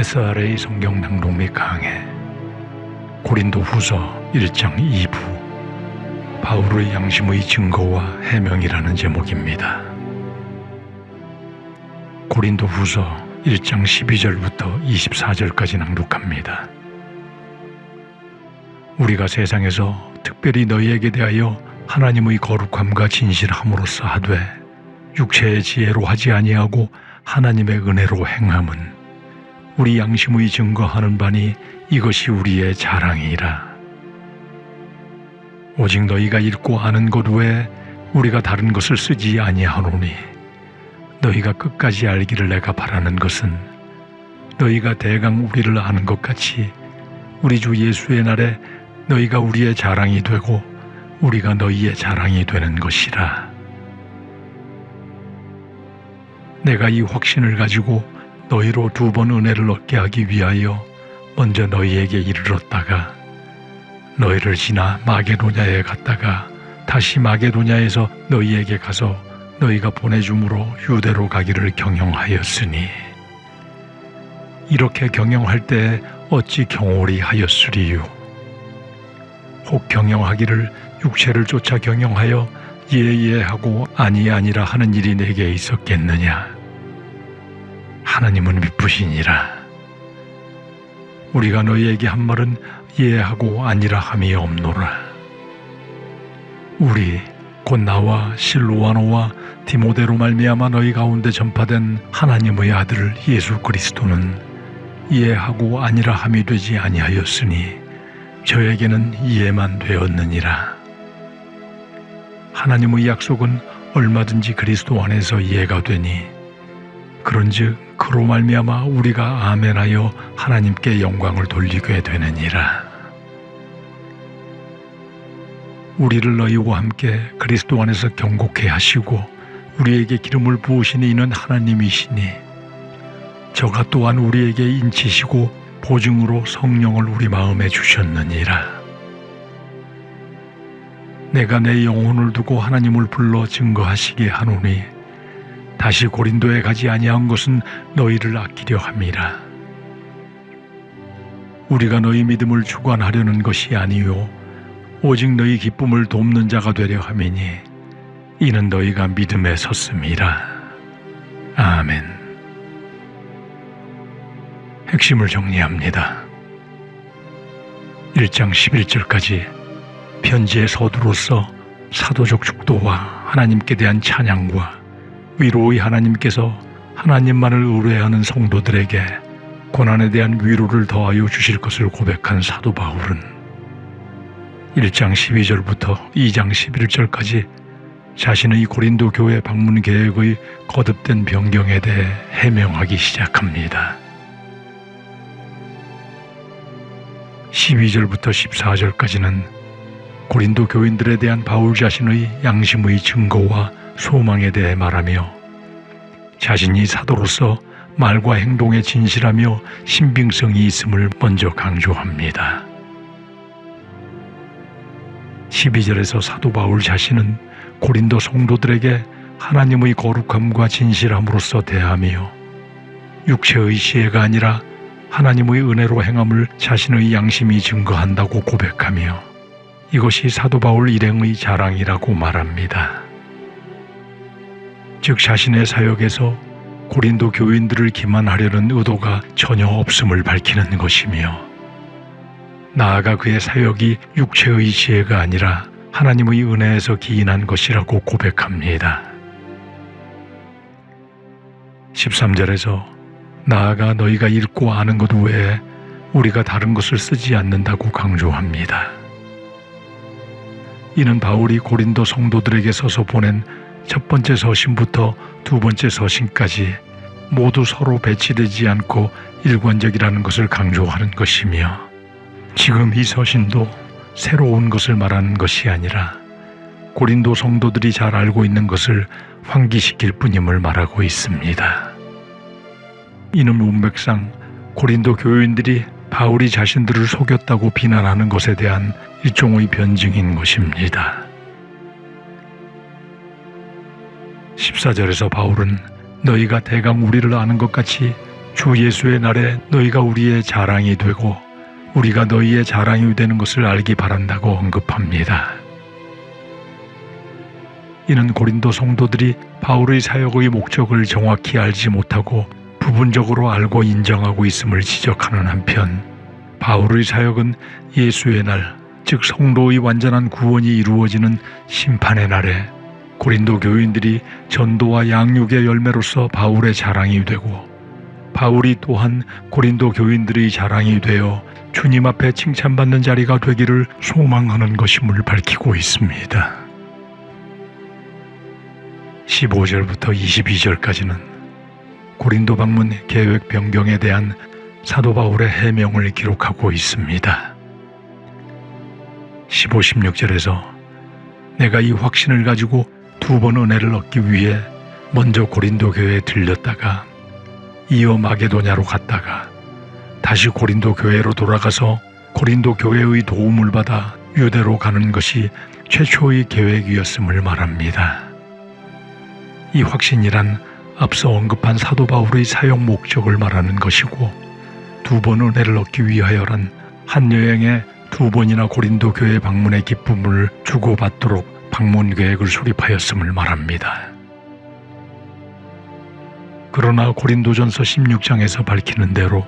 SRA 성경 낭독 및 강해 고린도후서 1장 2부 바울의 양심의 증거와 해명이라는 제목입니다. 고린도후서 1장 12절부터 24절까지 낭독합니다. 우리가 세상에서 특별히 너희에게 대하여 하나님의 거룩함과 진실함으로써 하되 육체의 지혜로 하지 아니하고 하나님의 은혜로 행함은 우리 양심의 증거하는 바니 이것이 우리의 자랑이라. 오직 너희가 읽고 아는 것 외에 우리가 다른 것을 쓰지 아니하노니 너희가 끝까지 알기를 내가 바라는 것은 너희가 대강 우리를 아는 것 같이 우리 주 예수의 날에 너희가 우리의 자랑이 되고 우리가 너희의 자랑이 되는 것이라. 내가 이 확신을 가지고 너희로 2번 은혜를 얻게 하기 위하여 먼저 너희에게 이르렀다가 너희를 지나 마게도냐에 갔다가 다시 마게도냐에서 너희에게 가서 너희가 보내줌으로 유대로 가기를 경영하였으니 이렇게 경영할 때에 어찌 경홀히 하였으리요. 혹 경영하기를 육체를 쫓아 경영하여 예하고 아니라 하는 일이 내게 있었겠느냐. 하나님은 미쁘시니라. 우리가 너희에게 한 말은 예하고 아니라 함이 없노라. 우리 곧 나와 실로아노와 디모데로 말미암아 너희 가운데 전파된 하나님의 아들 예수 그리스도는 예하고 아니라 함이 되지 아니하였으니 저에게는 이해만 되었느니라. 하나님의 약속은 얼마든지 그리스도 안에서 이해가 되니 그런즉 그로 말미암아 우리가 아멘하여 하나님께 영광을 돌리게 되느니라. 우리를 너희와 함께 그리스도 안에서 경고케 하시고 우리에게 기름을 부으시니 이는 하나님이시니 저가 또한 우리에게 인치시고 보증으로 성령을 우리 마음에 주셨느니라. 내가 내 영혼을 두고 하나님을 불러 증거하시게 하노니 다시 고린도에 가지 아니한 것은 너희를 아끼려 함이라. 우리가 너희 믿음을 주관하려는 것이 아니요 오직 너희 기쁨을 돕는 자가 되려 함이니 이는 너희가 믿음에 섰음이라. 아멘. 핵심을 정리합니다. 1장 11절까지 편지의 서두로서 사도적 축도와 하나님께 대한 찬양과 위로의 하나님께서 하나님만을 의뢰하는 성도들에게 고난에 대한 위로를 더하여 주실 것을 고백한 사도 바울은 1장 12절부터 2장 11절까지 자신의 고린도 교회 방문 계획의 거듭된 변경에 대해 해명하기 시작합니다. 12절부터 14절까지는 고린도 교인들에 대한 바울 자신의 양심의 증거와 소망에 대해 말하며 자신이 사도로서 말과 행동에 진실하며 신빙성이 있음을 먼저 강조합니다. 12절에서 사도 바울 자신은 고린도 성도들에게 하나님의 거룩함과 진실함으로써 대하며 육체의 지혜가 아니라 하나님의 은혜로 행함을 자신의 양심이 증거한다고 고백하며 이것이 사도 바울 일행의 자랑이라고 말합니다. 즉 자신의 사역에서 고린도 교인들을 기만하려는 의도가 전혀 없음을 밝히는 것이며 나아가 그의 사역이 육체의 지혜가 아니라 하나님의 은혜에서 기인한 것이라고 고백합니다. 13절에서 나아가 너희가 읽고 아는 것 외에 우리가 다른 것을 쓰지 않는다고 강조합니다. 이는 바울이 고린도 성도들에게 써서 보낸 첫 번째 서신부터 2번째 서신까지 모두 서로 배치되지 않고 일관적이라는 것을 강조하는 것이며 지금 이 서신도 새로운 것을 말하는 것이 아니라 고린도 성도들이 잘 알고 있는 것을 환기시킬 뿐임을 말하고 있습니다. 이는 문맥상 고린도 교인들이 바울이 자신들을 속였다고 비난하는 것에 대한 일종의 변증인 것입니다. 14절에서 바울은 너희가 대강 우리를 아는 것 같이 주 예수의 날에 너희가 우리의 자랑이 되고 우리가 너희의 자랑이 되는 것을 알기 바란다고 언급합니다. 이는 고린도 성도들이 바울의 사역의 목적을 정확히 알지 못하고 부분적으로 알고 인정하고 있음을 지적하는 한편, 바울의 사역은 예수의 날, 즉 성도의 완전한 구원이 이루어지는 심판의 날에 고린도 교인들이 전도와 양육의 열매로서 바울의 자랑이 되고, 바울이 또한 고린도 교인들의 자랑이 되어 주님 앞에 칭찬받는 자리가 되기를 소망하는 것임을 밝히고 있습니다. 15절부터 22절까지는 고린도 방문 계획 변경에 대한 사도 바울의 해명을 기록하고 있습니다. 15, 16절에서 내가 이 확신을 가지고 2번 은혜를 얻기 위해 먼저 고린도 교회에 들렸다가 이어 마게도냐로 갔다가 다시 고린도 교회로 돌아가서 고린도 교회의 도움을 받아 유대로 가는 것이 최초의 계획이었음을 말합니다. 이 확신이란 앞서 언급한 사도 바울의 사역 목적을 말하는 것이고, 2번 은혜를 얻기 위하여란 한 여행에 2번이나 고린도 교회 방문의 기쁨을 주고받도록 방문 계획을 수립하였음을 말합니다. 그러나 고린도전서 16장에서 밝히는 대로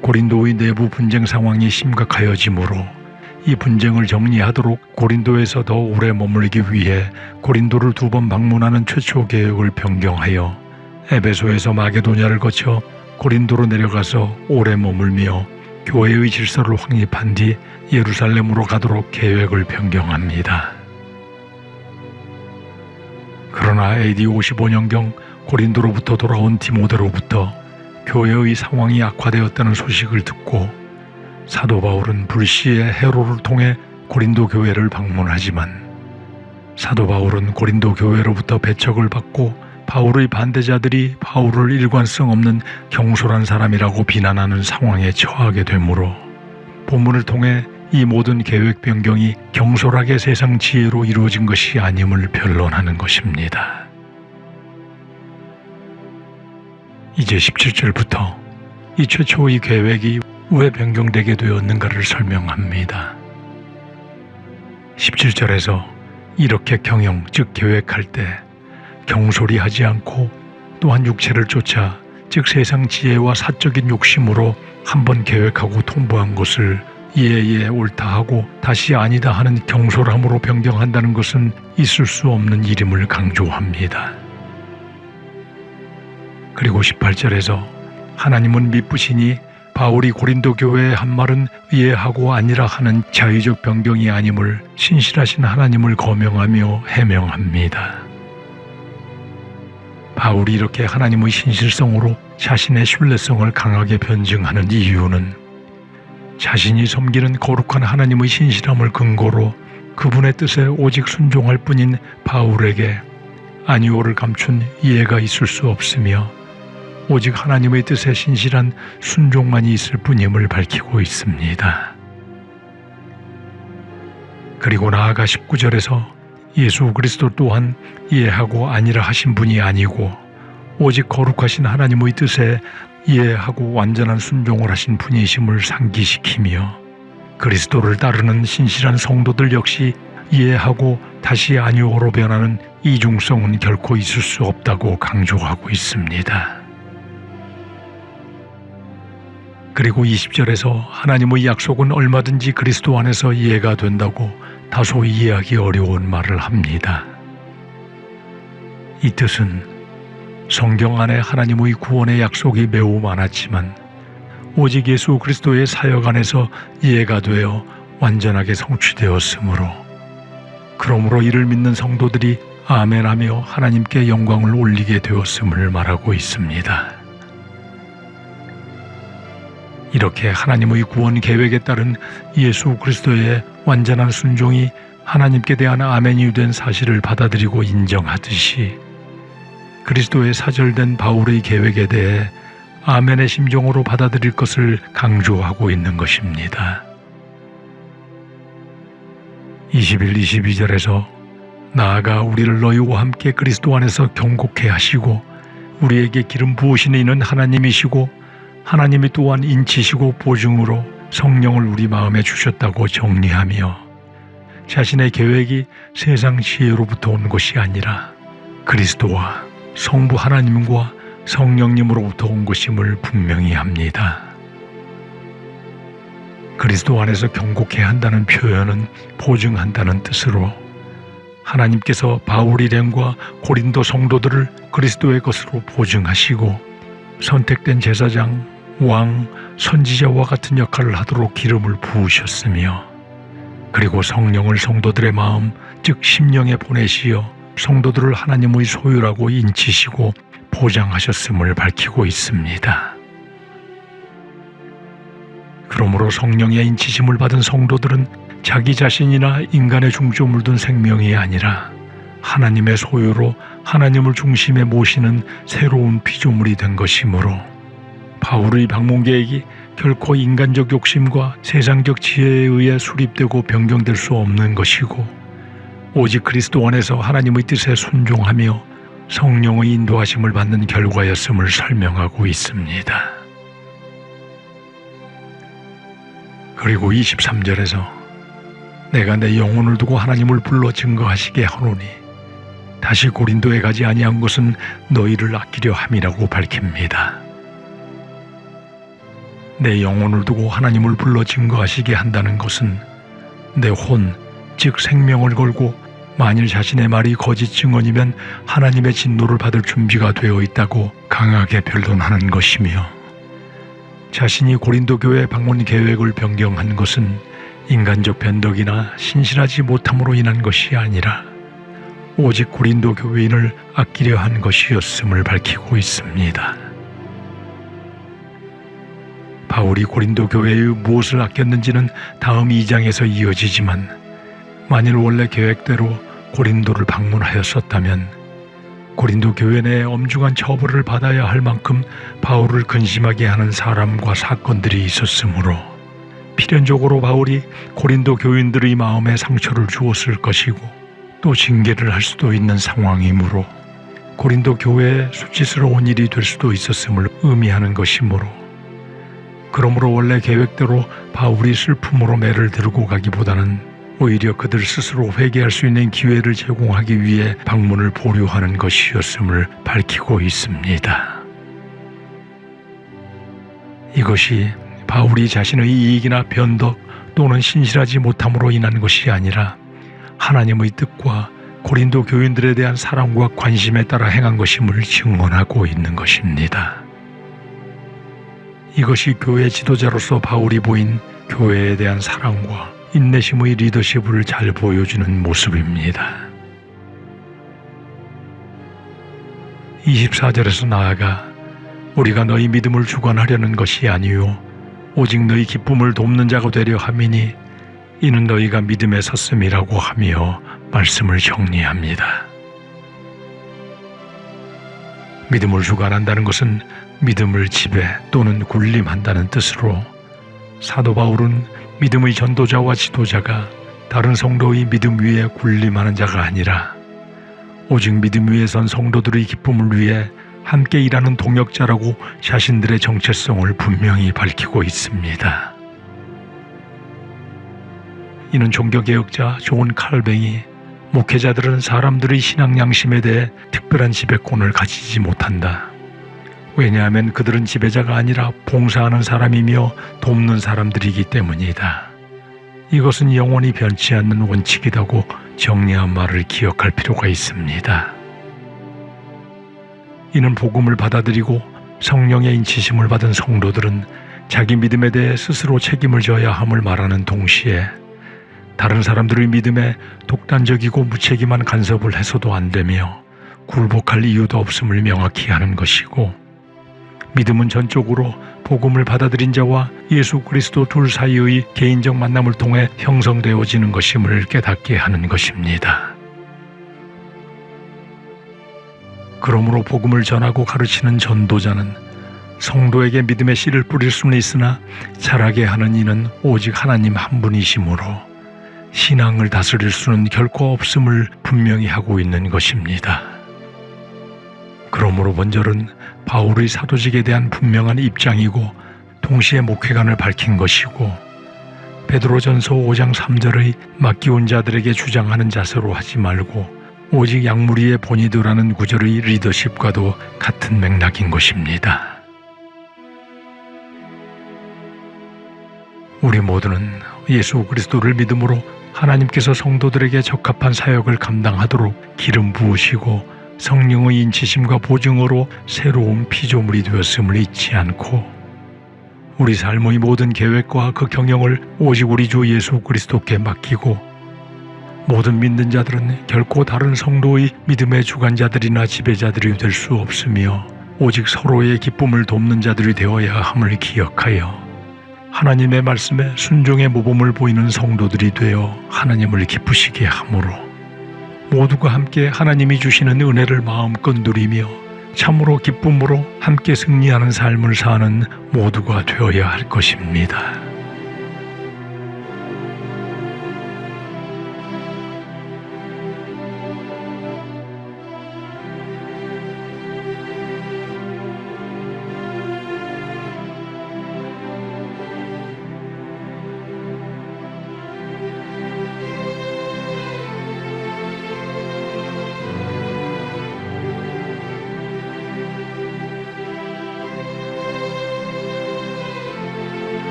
고린도의 내부 분쟁 상황이 심각하여지므로 이 분쟁을 정리하도록 고린도에서 더 오래 머물기 위해 고린도를 2번 방문하는 최초 계획을 변경하여 에베소에서 마게도냐를 거쳐 고린도로 내려가서 오래 머물며 교회의 질서를 확립한 뒤 예루살렘으로 가도록 계획을 변경합니다. 그러나 AD 55년경 고린도로부터 돌아온 디모데로부터 교회의 상황이 악화되었다는 소식을 듣고 사도 바울은 불시에 헤로를 통해 고린도 교회를 방문하지만, 사도 바울은 고린도 교회로부터 배척을 받고 바울의 반대자들이 바울을 일관성 없는 경솔한 사람이라고 비난하는 상황에 처하게 되므로 본문을 통해 이 모든 계획 변경이 경솔하게 세상 지혜로 이루어진 것이 아님을 변론하는 것입니다. 이제 17절부터 이 최초의 계획이 왜 변경되게 되었는가를 설명합니다. 17절에서 이렇게 경영, 즉 계획할 때 경솔히 하지 않고 또한 육체를 쫓아, 즉 세상 지혜와 사적인 욕심으로 한번 계획하고 통보한 것을 예예 옳다 하고 다시 아니다 하는 경솔함으로 변경한다는 것은 있을 수 없는 일임을 강조합니다. 그리고 18절에서 하나님은 미쁘시니 바울이 고린도 교회에 한 말은 이해하고 아니라 하는 자의적 변경이 아님을 신실하신 하나님을 거명하며 해명합니다. 바울이 이렇게 하나님의 신실성으로 자신의 신뢰성을 강하게 변증하는 이유는 자신이 섬기는 거룩한 하나님의 신실함을 근거로 그분의 뜻에 오직 순종할 뿐인 바울에게 아니오를 감춘 이해가 있을 수 없으며 오직 하나님의 뜻에 신실한 순종만이 있을 뿐임을 밝히고 있습니다. 그리고 나아가 19절에서 예수 그리스도 또한 이해하고 아니라 하신 분이 아니고 오직 거룩하신 하나님의 뜻에 이해하고 완전한 순종을 하신 분이심을 상기시키며 그리스도를 따르는 신실한 성도들 역시 이해하고 다시 아니오로 변하는 이중성은 결코 있을 수 없다고 강조하고 있습니다. 그리고 20절에서 하나님의 약속은 얼마든지 그리스도 안에서 이해가 된다고 다소 이해하기 어려운 말을 합니다. 이 뜻은 성경 안에 하나님의 구원의 약속이 매우 많았지만 오직 예수 그리스도의 사역 안에서 이해가 되어 완전하게 성취되었으므로, 그러므로 이를 믿는 성도들이 아멘하며 하나님께 영광을 올리게 되었음을 말하고 있습니다. 이렇게 하나님의 구원 계획에 따른 예수 그리스도의 완전한 순종이 하나님께 대한 아멘이 된 사실을 받아들이고 인정하듯이 그리스도의 사절된 바울의 계획에 대해 아멘의 심정으로 받아들일 것을 강조하고 있는 것입니다. 21, 22절에서 나아가 우리를 너희와 함께 그리스도 안에서 경고케 하시고 우리에게 기름 부으시는 이는 하나님이시고 하나님이 또한 인치시고 보증으로 성령을 우리 마음에 주셨다고 정리하며 자신의 계획이 세상 지혜로부터 온 것이 아니라 그리스도와 성부 하나님과 성령님으로부터 온 것임을 분명히 합니다. 그리스도 안에서 경고케 한다는 표현은 보증한다는 뜻으로 하나님께서 바울 일행과 고린도 성도들을 그리스도의 것으로 보증하시고 선택된 제사장, 왕, 선지자와 같은 역할을 하도록 기름을 부으셨으며 그리고 성령을 성도들의 마음, 즉 심령에 보내시어 성도들을 하나님의 소유라고 인치시고 보장하셨음을 밝히고 있습니다. 그러므로 성령의 인치심을 받은 성도들은 자기 자신이나 인간의 중점을 둔 생명이 아니라 하나님의 소유로 하나님을 중심에 모시는 새로운 피조물이 된 것이므로 바울의 방문 계획이 결코 인간적 욕심과 세상적 지혜에 의해 수립되고 변경될 수 없는 것이고 오직 그리스도 안에서 하나님의 뜻에 순종하며 성령의 인도하심을 받는 결과였음을 설명하고 있습니다. 그리고 23절에서 내가 내 영혼을 두고 하나님을 불러 증거하시게 하노니 다시 고린도에 가지 아니한 것은 너희를 아끼려 함이라고 밝힙니다. 내 영혼을 두고 하나님을 불러 증거하시게 한다는 것은 내 혼, 즉 생명을 걸고 만일 자신의 말이 거짓 증언이면 하나님의 진노를 받을 준비가 되어 있다고 강하게 변론하는 것이며 자신이 고린도 교회 방문 계획을 변경한 것은 인간적 변덕이나 신실하지 못함으로 인한 것이 아니라 오직 고린도 교회인을 아끼려 한 것이었음을 밝히고 있습니다. 바울이 고린도 교회의 무엇을 아꼈는지는 다음 2장에서 이어지지만 만일 원래 계획대로 고린도를 방문하였었다면 고린도 교회 내에 엄중한 처벌을 받아야 할 만큼 바울을 근심하게 하는 사람과 사건들이 있었으므로 필연적으로 바울이 고린도 교인들의 마음에 상처를 주었을 것이고 또 징계를 할 수도 있는 상황이므로 고린도 교회에 수치스러운 일이 될 수도 있었음을 의미하는 것이므로 그러므로 원래 계획대로 바울이 슬픔으로 매를 들고 가기보다는 오히려 그들 스스로 회개할 수 있는 기회를 제공하기 위해 방문을 보류하는 것이었음을 밝히고 있습니다. 이것이 바울이 자신의 이익이나 변덕 또는 신실하지 못함으로 인한 것이 아니라 하나님의 뜻과 고린도 교인들에 대한 사랑과 관심에 따라 행한 것임을 증언하고 있는 것입니다. 이것이 교회 지도자로서 바울이 보인 교회에 대한 사랑과 인내심의 리더십을 잘 보여주는 모습입니다. 24절에서 나아가 우리가 너희 믿음을 주관하려는 것이 아니요 오직 너희 기쁨을 돕는 자가 되려 함이니 이는 너희가 믿음에 섰음이라고 하며 말씀을 정리합니다. 믿음을 주관한다는 것은 믿음을 지배 또는 군림한다는 뜻으로 사도 바울은 믿음의 전도자와 지도자가 다른 성도의 믿음 위에 군림하는 자가 아니라 오직 믿음 위에 선 성도들의 기쁨을 위해 함께 일하는 동역자라고 자신들의 정체성을 분명히 밝히고 있습니다. 이는 종교개혁자 존 칼뱅이 목회자들은 사람들의 신앙 양심에 대해 특별한 지배권을 가지지 못한다. 왜냐하면 그들은 지배자가 아니라 봉사하는 사람이며 돕는 사람들이기 때문이다. 이것은 영원히 변치 않는 원칙이라고 정리한 말을 기억할 필요가 있습니다. 이는 복음을 받아들이고 성령의 인치심을 받은 성도들은 자기 믿음에 대해 스스로 책임을 져야 함을 말하는 동시에 다른 사람들의 믿음에 독단적이고 무책임한 간섭을 해서도 안 되며 굴복할 이유도 없음을 명확히 하는 것이고 믿음은 전적으로 복음을 받아들인 자와 예수 그리스도 둘 사이의 개인적 만남을 통해 형성되어지는 것임을 깨닫게 하는 것입니다. 그러므로 복음을 전하고 가르치는 전도자는 성도에게 믿음의 씨를 뿌릴 수는 있으나 자라게 하는 이는 오직 하나님 한 분이시므로 신앙을 다스릴 수는 결코 없음을 분명히 하고 있는 것입니다. 그러므로 본절은 바울의 사도직에 대한 분명한 입장이고 동시에 목회관을 밝힌 것이고, 베드로전서 5장 3절의 맡기온 자들에게 주장하는 자세로 하지 말고 오직 양무리의 본이 되라는 구절의 리더십과도 같은 맥락인 것입니다. 우리 모두는 예수 그리스도를 믿음으로 하나님께서 성도들에게 적합한 사역을 감당하도록 기름 부으시고 성령의 인치심과 보증으로 새로운 피조물이 되었음을 잊지 않고, 우리 삶의 모든 계획과 그 경영을 오직 우리 주 예수 그리스도께 맡기고, 모든 믿는 자들은 결코 다른 성도의 믿음의 주관자들이나 지배자들이 될 수 없으며 오직 서로의 기쁨을 돕는 자들이 되어야 함을 기억하여 하나님의 말씀에 순종의 모범을 보이는 성도들이 되어 하나님을 기쁘시게 하므로 모두가 함께 하나님이 주시는 은혜를 마음껏 누리며 참으로 기쁨으로 함께 승리하는 삶을 사는 모두가 되어야 할 것입니다.